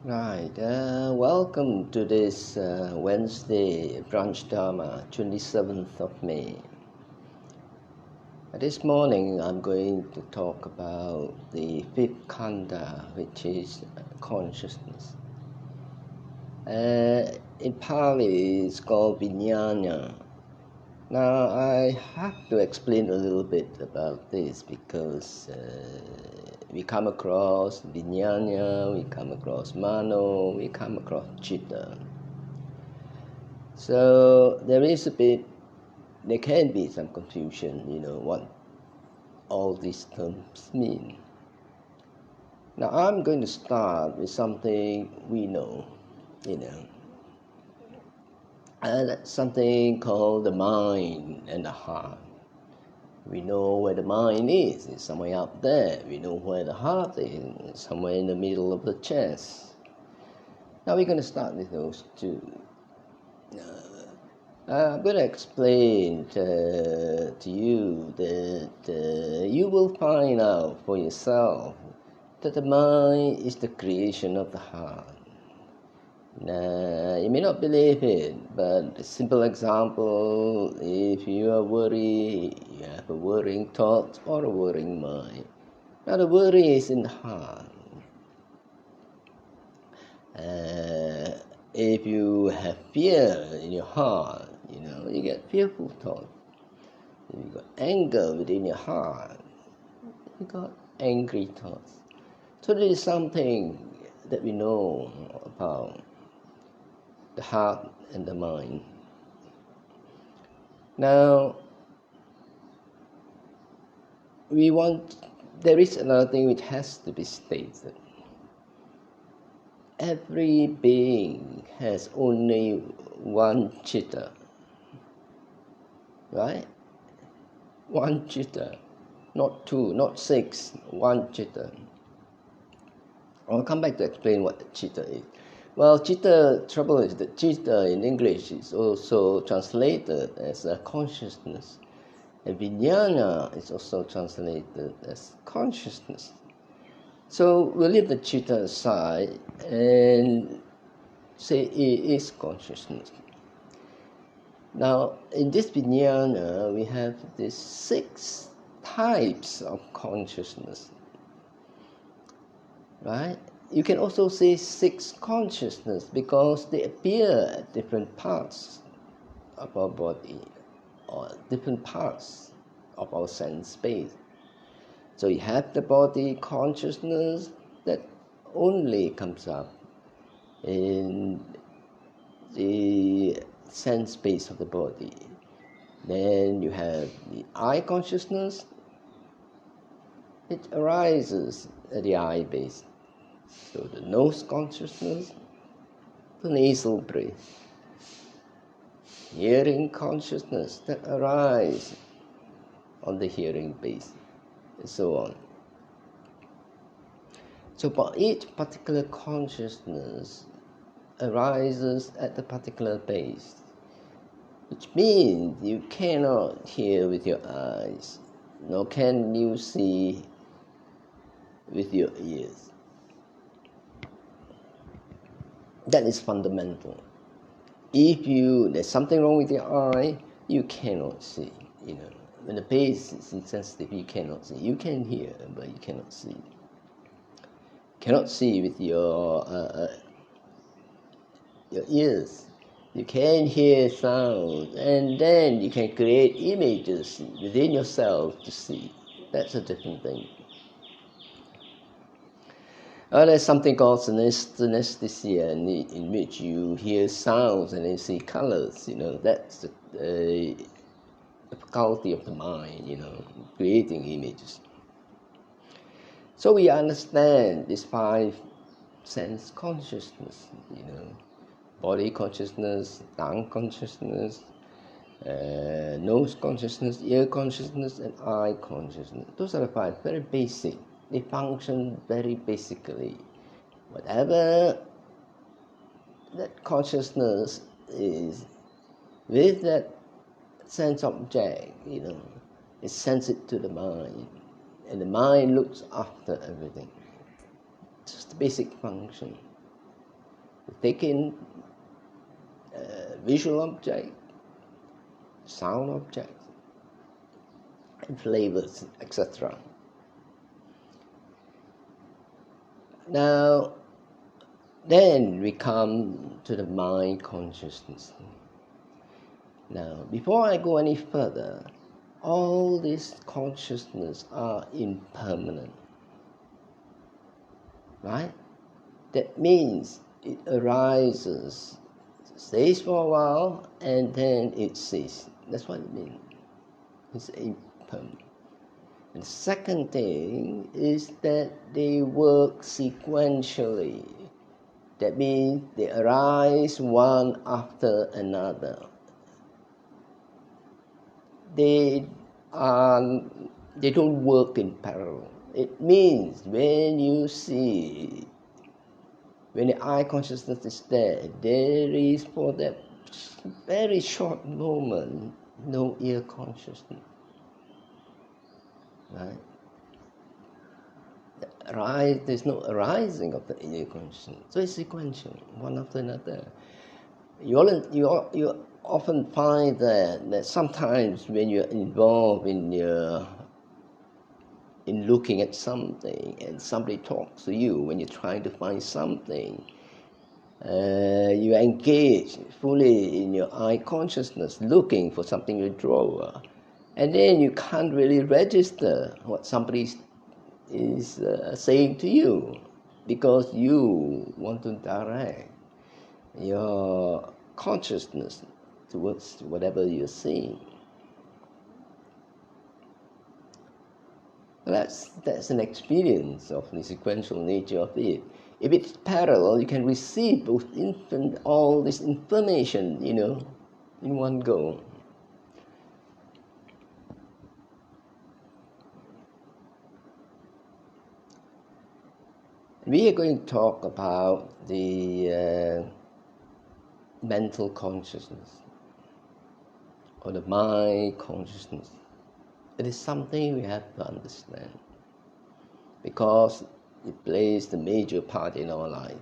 Right, welcome to this Wednesday Brunch Dharma, 27th of May. This morning I'm going to talk about the fifth khandha, which is consciousness. In Pali it's called viññāṇa. Now I have to explain a little bit about this because we come across viññāṇa, we come across mano, we come across citta. So there can be some confusion, what all these terms mean. Now I'm going to start with something we know, and that's something called the mind and the heart. We know where the mind is, it's somewhere up there. We know where the heart is, it's somewhere in the middle of the chest. Now we're going to start with those two. I'm going to explain to you that you will find out for yourself that the mind is the creation of the heart. Now, you may not believe it, but a simple example, if you are worried, you have a worrying thought or a worrying mind. Now the worry is in the heart. If you have fear in your heart, you get fearful thoughts. If you got anger within your heart, you got angry thoughts. So this is something that we know about the heart and the mind. Now, there is another thing which has to be stated. Every being has only one citta, right? One citta, not two, not six, one citta. I'll come back to explain what the citta is. Well, citta, trouble is that citta in English is also translated as a consciousness. And viññāṇa is also translated as consciousness. So we'll leave the citta aside and say it is consciousness. Now, in this viññāṇa, we have these 6 types of consciousness, right? You can also say 6 consciousness because they appear at different parts of our body or different parts of our sense space. So you have the body consciousness that only comes up in the sense space of the body. Then you have the eye consciousness. It arises at the eye base. So the nose consciousness, the nasal breath. Hearing consciousness that arises on the hearing base, and so on. So for each particular consciousness arises at a particular base, which means you cannot hear with your eyes, nor can you see with your ears. That is fundamental. If there's something wrong with your eye, you cannot see. When the base is insensitive, you cannot see. You can hear, but you cannot see. You cannot see with your ears. You can hear sounds, and then you can create images within yourself to see. That's a different thing. There's something called synesthesia, in which you hear sounds and then see colors. That's the faculty of the mind, creating images. So we understand these 5 sense consciousness, body consciousness, tongue consciousness, nose consciousness, ear consciousness, and eye consciousness. Those are the 5, very basic. They function very basically. Whatever that consciousness is, with that sense object, it sends it to the mind, and the mind looks after everything. Just the basic function. Take in visual object, sound objects, and flavors, etc. Now, then we come to the mind consciousness. Now, before I go any further, all these consciousness are impermanent, right? That means it arises, stays for a while, and then it ceases. That's what it means. It's impermanent. And the second thing is that they work sequentially. That means they arise one after another. They don't work in parallel. It means when you see, when the eye consciousness is there is for that very short moment no ear consciousness. Right? There's no arising of the ear consciousness. So it's sequential, one after another. You often find that sometimes when you're involved in looking at something and somebody talks to you, when you're trying to find something, you engage fully in your eye consciousness, looking for something in the drawer, and then you can't really register what somebody is saying to you, because you want to direct your consciousness towards whatever you're seeing. That's an experience of the sequential nature of it. If it's parallel, you can receive all this information, in one go. We are going to talk about the mental consciousness, or the mind consciousness. It is something we have to understand, because it plays the major part in our life.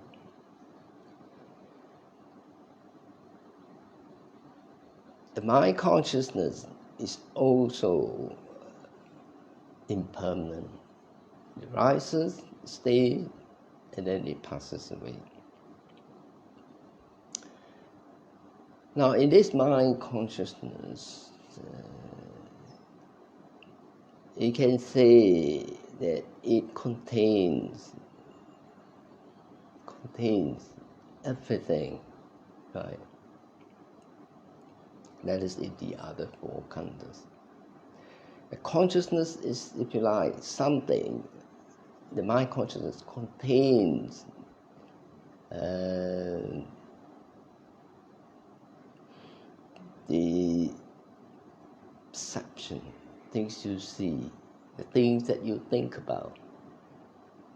The mind consciousness is also impermanent. It rises, stays, and then it passes away. Now, in this mind consciousness, you can say that it contains everything, right? That is in the other four khandhas. The consciousness is, if you like, something. The mind consciousness contains the perception, things you see, the things that you think about.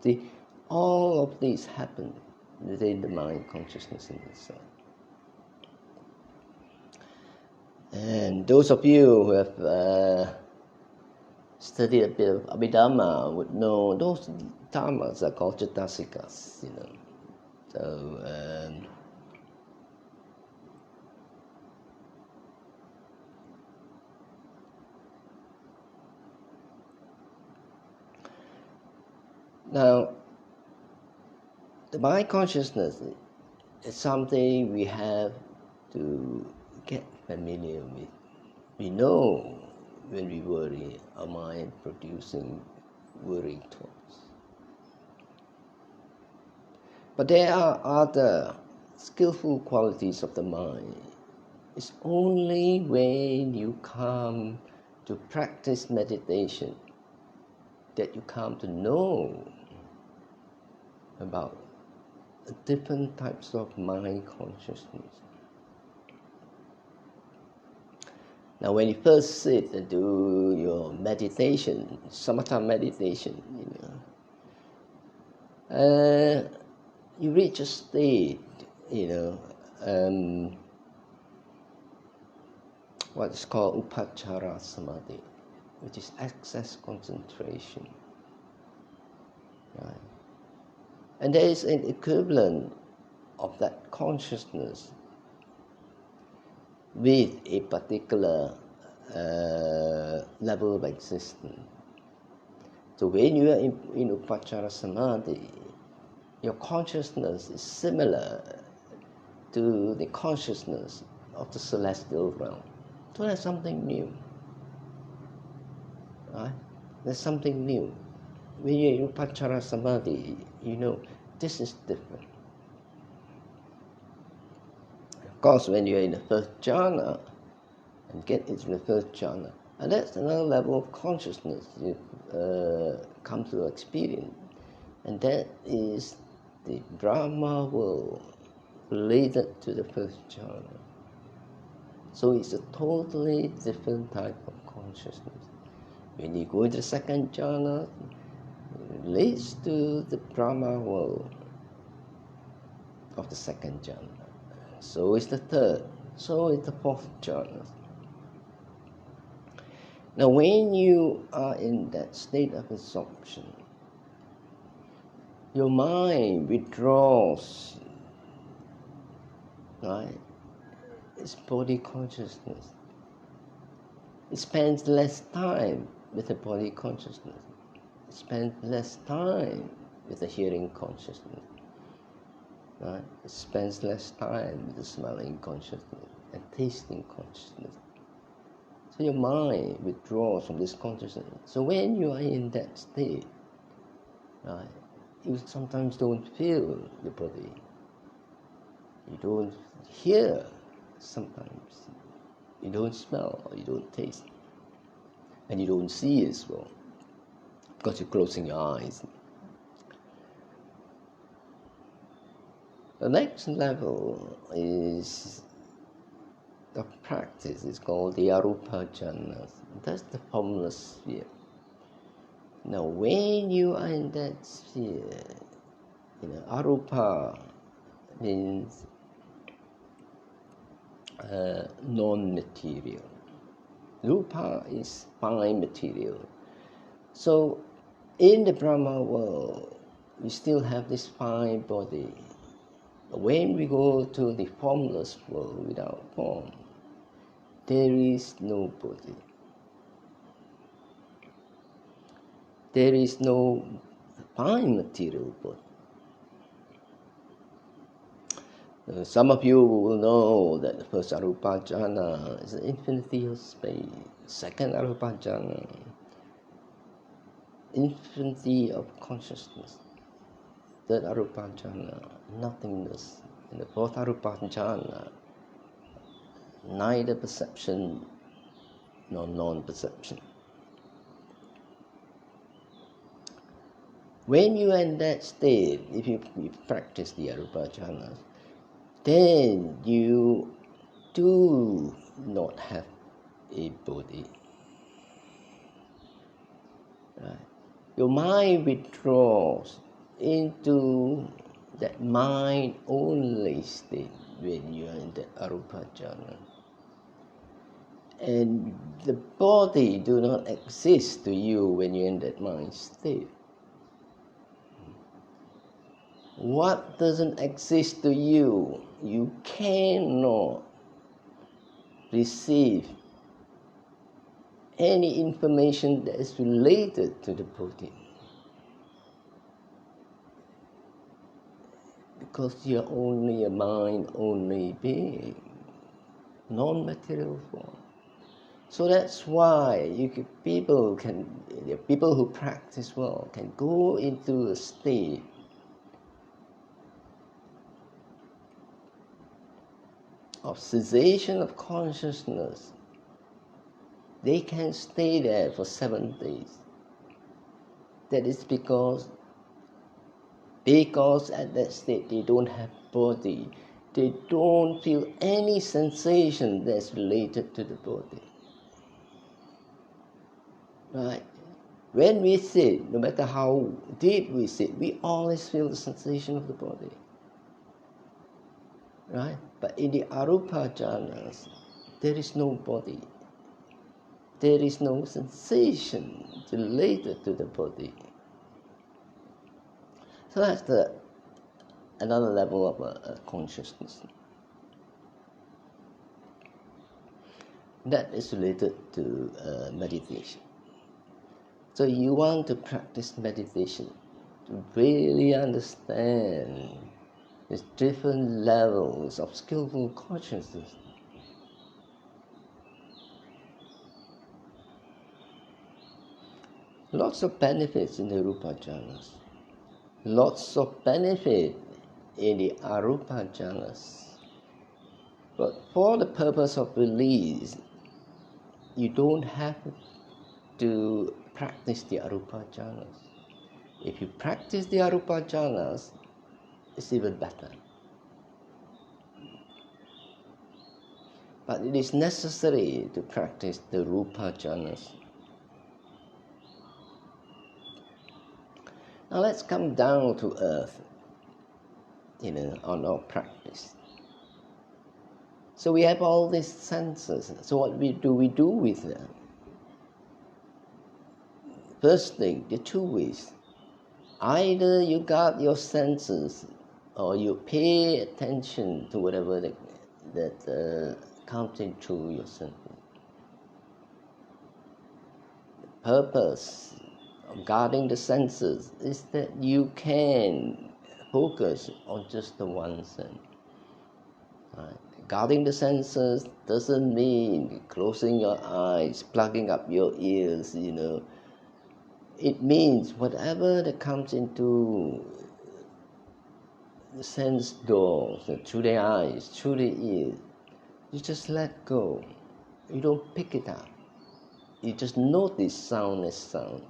See, all of these happen within the mind consciousness in itself. And those of you who have studied a bit of Abhidhamma would know those dhammas are called Chaitasikas, So now, the mind consciousness is something we have to get familiar with. We know when we worry, our mind producing worrying thoughts. But there are other skillful qualities of the mind. It's only when you come to practice meditation that you come to know about different types of mind consciousness. Now, when you first sit and do your meditation, samatha meditation, you reach a state, what is called upachara samadhi, which is excess concentration. Right? And there is an equivalent of that consciousness with a particular level of existence. So when you are in Upacara Samadhi, your consciousness is similar to the consciousness of the celestial realm. So that's something new. Right? There's something new. When you're in Upacara Samadhi, you know this is different. Of course, when you're in the first jhana and get into the first jhana, and that's another level of consciousness you come to experience, and that is the Brahma world related to the first jhana. So it's a totally different type of consciousness. When you go to the second jhana, it relates to the Brahma world of the second jhana. So is the third. So is the fourth jhana. Now, when you are in that state of absorption, your mind withdraws, right? It's body consciousness. It spends less time with the body consciousness. It spends less time with the hearing consciousness. Right? It spends less time with the smelling consciousness and tasting consciousness. So your mind withdraws from this consciousness. So when you are in that state, right, you sometimes don't feel the body. You don't hear sometimes. You don't smell or you don't taste. And you don't see as well, because you're closing your eyes. The next level is the practice is called the arupa jhana. That's the formless sphere. Now, when you are in that sphere, arupa means non-material. Rupa is fine material. So, in the Brahma world, we still have this fine body. When we go to the formless world without form, there is no body. There is no fine material body. Some of you will know that the first arupa jhana is an infinity of space. Second arupa jhana, infinity of consciousness. Third arupa jhana, nothingness. In the fourth arupa jhana, neither perception nor non-perception. When you are in that state, if you practice the arupa jhana, then you do not have a body. Right? Your mind withdraws into that mind-only state when you are in the arupa jhana. And the body do not exist to you when you're in that mind state. What doesn't exist to you, you cannot receive any information that is related to the body. Because you're only a mind-only being, non-material form. So that's why people who practice well can go into a state of cessation of consciousness. They can stay there for 7 days. That is because at that state they don't have body. They don't feel any sensation that's related to the body. Right? When we sit, no matter how deep we sit, we always feel the sensation of the body. Right? But in the arupa jhanas, there is no body. There is no sensation related to the body. So that's the another level of consciousness. That is related to meditation. So you want to practice meditation to really understand these different levels of skillful consciousness. Lots of benefits in the Rupa jhanas. Lots of benefit in the Arupa jhanas. But for the purpose of release, you don't have to practice the Arupa jhanas. If you practice the Arupa jhanas, it's even better. But it is necessary to practice the Rupa jhanas. Now let's come down to earth, on our practice. So we have all these senses. So what do we do with them? First thing, the two ways. Either you guard your senses, or you pay attention to whatever that comes into your senses. The purpose of guarding the senses is that you can focus on just the one sense. Right? Guarding the senses doesn't mean closing your eyes, plugging up your ears, It means whatever that comes into the sense doors, through the eyes, through the ears, you just let go. You don't pick it up. You just notice sound as sound.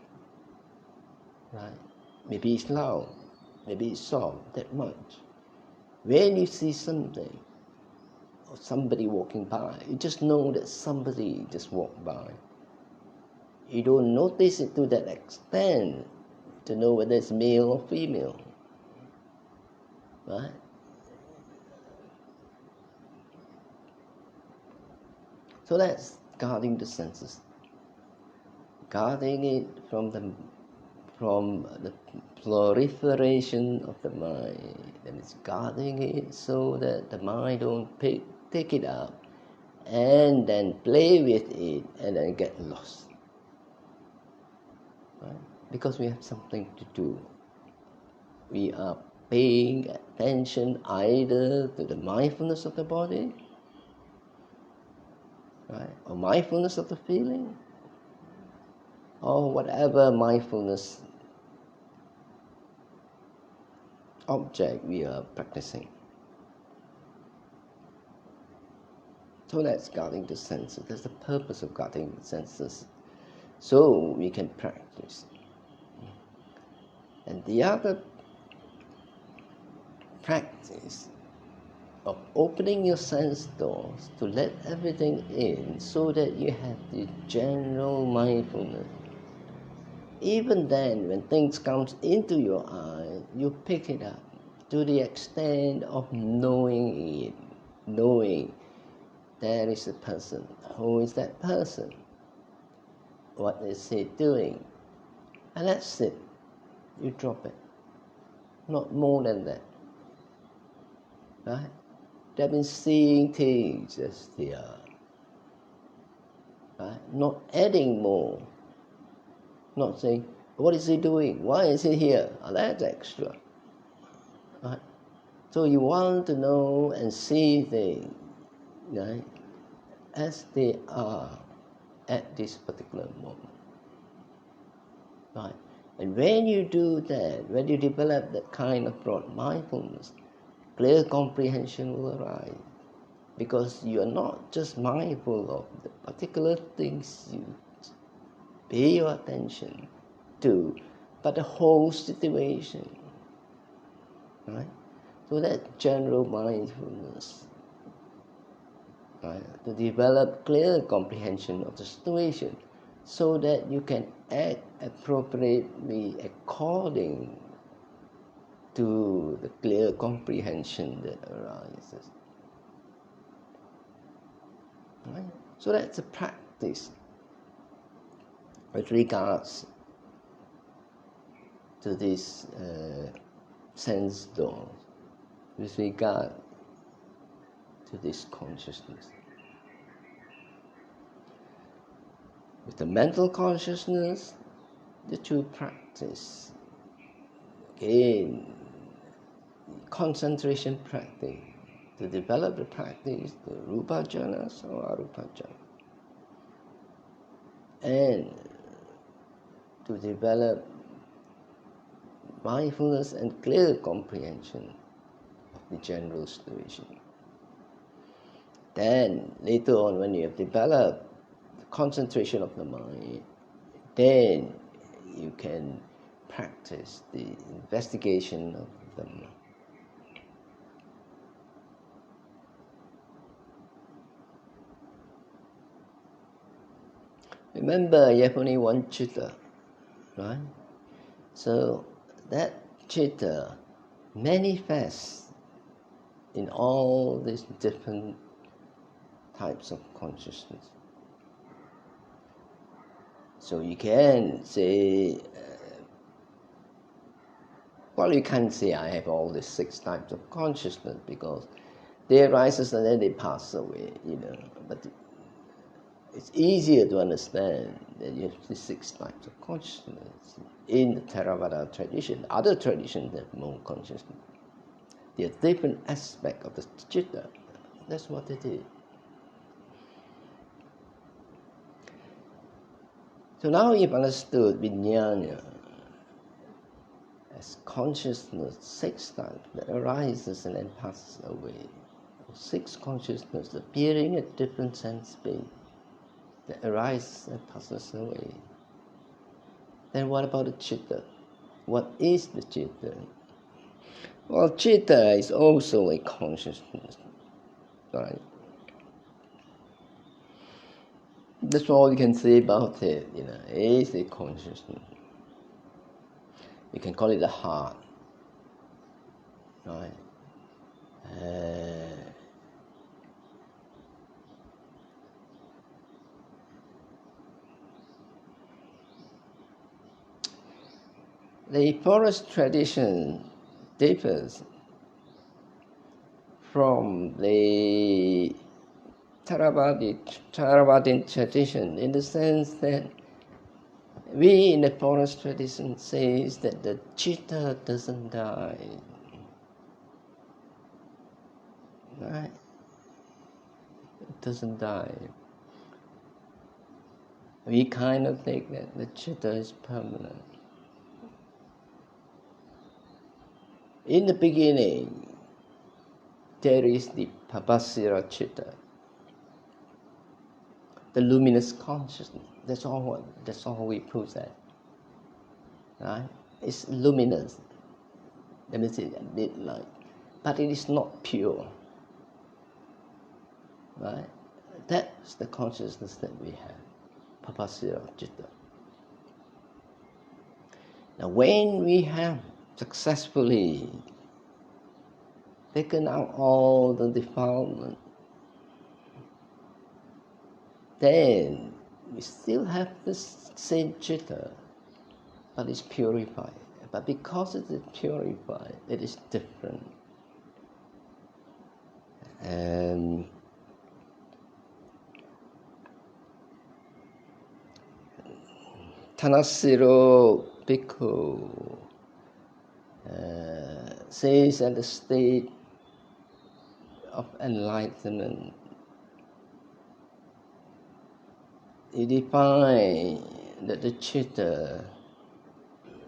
Right? Maybe it's loud, maybe it's soft, that much. When you see something, or somebody walking by, you just know that somebody just walked by. You don't notice it to that extent to know whether it's male or female. Right? So that's guarding the senses. Guarding it from the proliferation of the mind. And it's guarding it so that the mind don't take it up and then play with it and then get lost. Right? Because we have something to do. We are paying attention either to the mindfulness of the body, right, or mindfulness of the feeling, or whatever mindfulness object we are practicing. So that's guarding the senses. That's the purpose of guarding the senses. So we can practice. And the other practice of opening your sense doors to let everything in so that you have the general mindfulness. Even then, when things comes into your eye, you pick it up to the extent of knowing it, knowing there is a person. Who is that person? What is he doing? And that's it. You drop it. Not more than that. Right? They've been seeing things as they are. Right? Not adding more. Not saying, what is he doing? Why is he here? Oh, that's extra. Right? So you want to know and see things, right, as they are at this particular moment. Right? And when you do that, when you develop that kind of broad mindfulness, clear comprehension will arise. Because you are not just mindful of the particular things you pay your attention to, but the whole situation. Right? So that general mindfulness, right, to develop clear comprehension of the situation so that you can act appropriately according to the clear comprehension that arises. Right? So that's a practice with regards to this sense door. with regard to this consciousness. With the mental consciousness, the two practice. Again, concentration practice. To develop the practice, the rupa jhanas or arupa jhana. And to develop mindfulness and clear comprehension of the general situation. Then, later on, when you have developed the concentration of the mind, then you can practice the investigation of the mind. Remember, you have only one citta, right? So that citta manifests in all these different types of consciousness. So you can say, well, you can't say I have all these 6 types of consciousness because they arise and then they pass away, But it's easier to understand that you have these 6 types of consciousness. In the Theravada tradition, other traditions have more consciousness. They are different aspects of the citta. That's what it is. So now you've understood viññāṇa as consciousness, 6 types that arises and then passes away. 6 consciousness appearing at different sense space that arises and passes away. Then what about the citta? What is the citta? Well, citta is also a consciousness, right? That's all you can say about it, It is a consciousness. You can call it the heart, right? The forest tradition differs from the Theravada tradition in the sense that we in the forest tradition says that the citta doesn't die, right? It doesn't die. We kind of think that the citta is permanent. In the beginning, there is the Pabhasira citta, the luminous consciousness. That's all we possess. Right? It's luminous. Let me say a bit light. But it is not pure. Right? That's the consciousness that we have. Pabhasira citta. Now when we have successfully taken out all the defilement, then we still have this same citta, but it's purified. But because it is purified, it is different. And Thanissaro Bhikkhu says at the state of enlightenment, he defines that the citta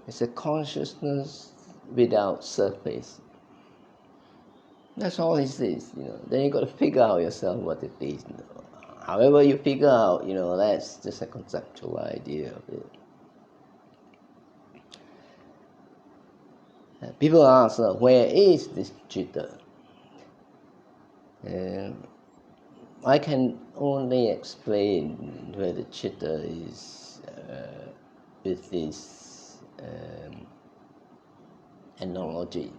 is a consciousness without surface. That's all it is, Then you got to figure out yourself what it is. However you figure out, that's just a conceptual idea of it. People ask, where is this citta? I can only explain where the citta is with this analogy.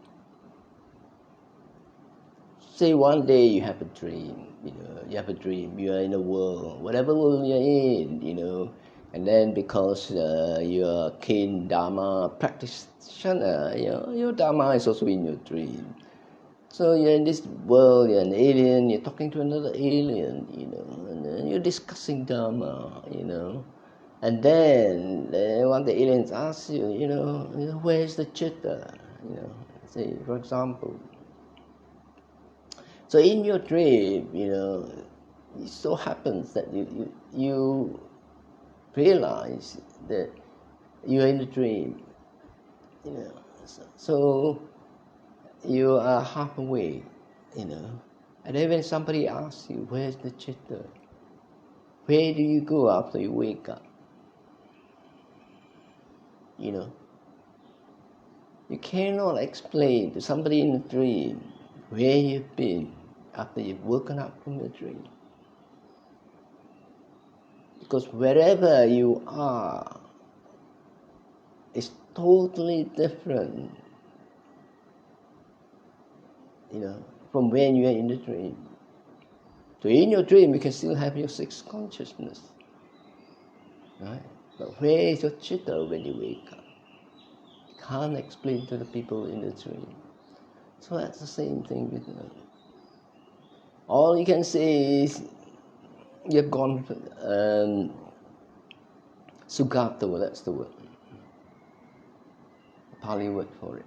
Say one day you have a dream, you are in a world, whatever world you're in, and then because you're a keen Dharma practitioner, your Dharma is also in your dream. So you're in this world, you're an alien, you're talking to another alien, and then you're discussing Dharma, and then one of the aliens asks you, where's the Citta, say, for example. So in your dream, it so happens that you realize that you're in a dream, so you are half awake, and then when somebody asks you, where's the Citta? Where do you go after you wake up? You cannot explain to somebody in a dream where you've been after you've woken up from the dream. Because wherever you are is totally different, from when you are in the dream. So in your dream, you can still have your sixth consciousness, right? But where is your Citta when you wake up? You can't explain to the people in the dream. So that's the same thing with all you can say is you've gone Sugato, that's the word, Pali word for it.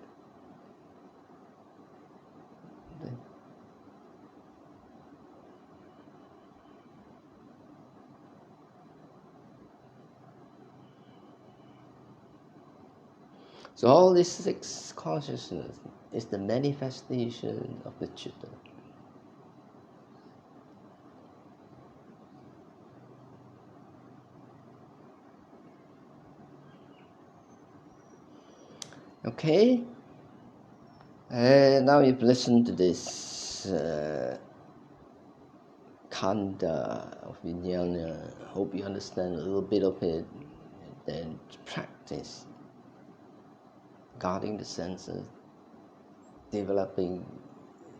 Okay. So all this six consciousness is the manifestation of the Citta. Okay? Now you've listened to this Khanda of viññāṇa. Hope you understand a little bit of it, and then practice guarding the senses, developing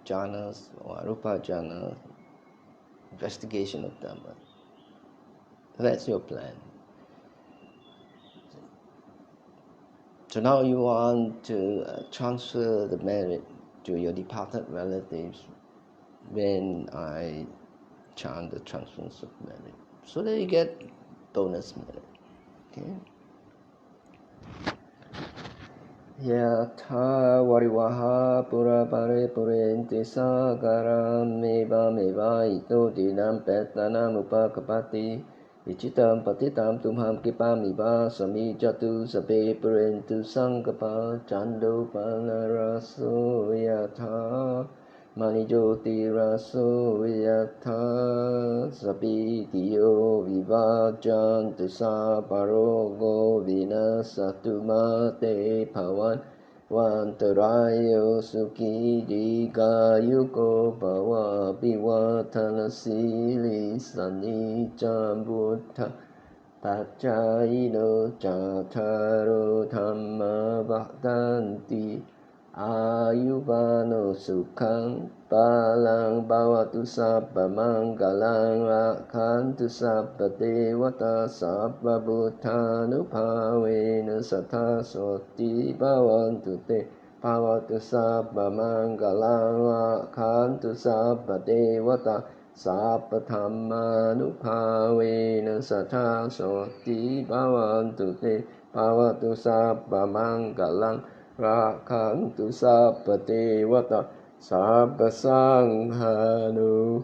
jhanas or arupa jhanas, investigation of Dhamma. That's your plan. So now you want to transfer the merit to your departed relatives when I chant the transference of merit, so that you get bonus merit. Okay? Yatha varivaha purapare purenti sagaram meva ito dinam petanam upakapati Vichitam patitam tumham kipamiva samijatu sabe purentu sankapa chando panaraso yatha manijoti raso yatha sabitiyo vivajantu saparogo vinasatu mate pavan Vantarayo sukhi digayuko bhava bivatana sili sanicam buddha paccaino cattaro dhamma bhaktanti ayuvano sukhang palang bhavatu sabba mangalang rakhantu sabba devata sabba buddhanupavena satha soti bhavantu te bhavatu sabba mangalang rakhantu sabba devata sabba dhammanupavena satha soti bhavantu te bhavatu sabba mangalang Rakhantu sabba devata sabba sanghanu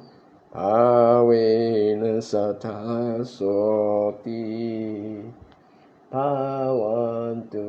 avena satha soti bhavantu